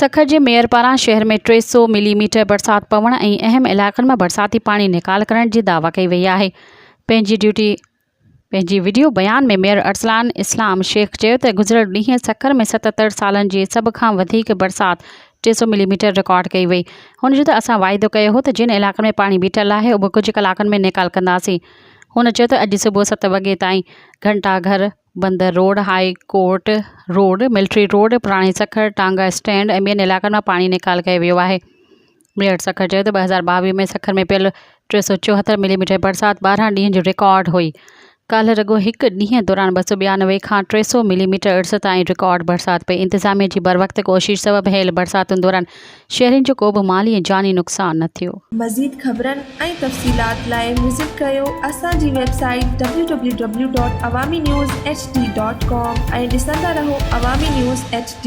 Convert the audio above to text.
सखर जे mayor पारां शहर में 300 मिलीमीटर बरसात पवण ऐं अहम इलाक़नि में बरसाती पाणी निकाल करण जी दावा कई वई आहे। पंहिंजी वीडियो बयान में मेयर अरसलान इस्लाम शेख चयो त गुज़िरियल ॾींहुं सखर में 77 सालनि जी सभ खां वधीक बरसात 300 मिलीमीटर रिकॉर्ड कई वई। हुन जो त असां वाइदो कयो हो त जिन इलाक़नि में पाणी बीठल आहे उहे कुझु कलाकनि में निकाल कंदासीं। हुन चयो त अॼु सुबुह 7 वॻे ताईं घंटाघर, बंदर road, high court road, military road, पुराणी सखर, टांगा स्टैंड ऐं ॿियनि इलाइक़नि मां पाणी निकाल कयो वियो आहे। मेयर सखर चयो त 2022 में सखर में पियल 374 मिलीमीटर बरसात 12 ॾींहंनि जो रिकॉर्ड हुई। काल्ह रुॻो हिकु ॾींहं दौरान 292 खां 300 मिलीमीटर अर्स ताईं रिकॉर्ड बरसात पई। इंतिज़ामिया जी बर वक़्त कोशिश सबबि हयल बरसातुनि दौरान शहरियुनि जो को बि माली ऐं जानी नुक़सान न थियो। मज़ीद ख़बरनि ऐं तफ़सीलात लाइ विज़िट कयो असांजी वेबसाइट www.awamiNewsHD.com ऐं ॾिसंदा रहो अवामी न्यूज़ HD।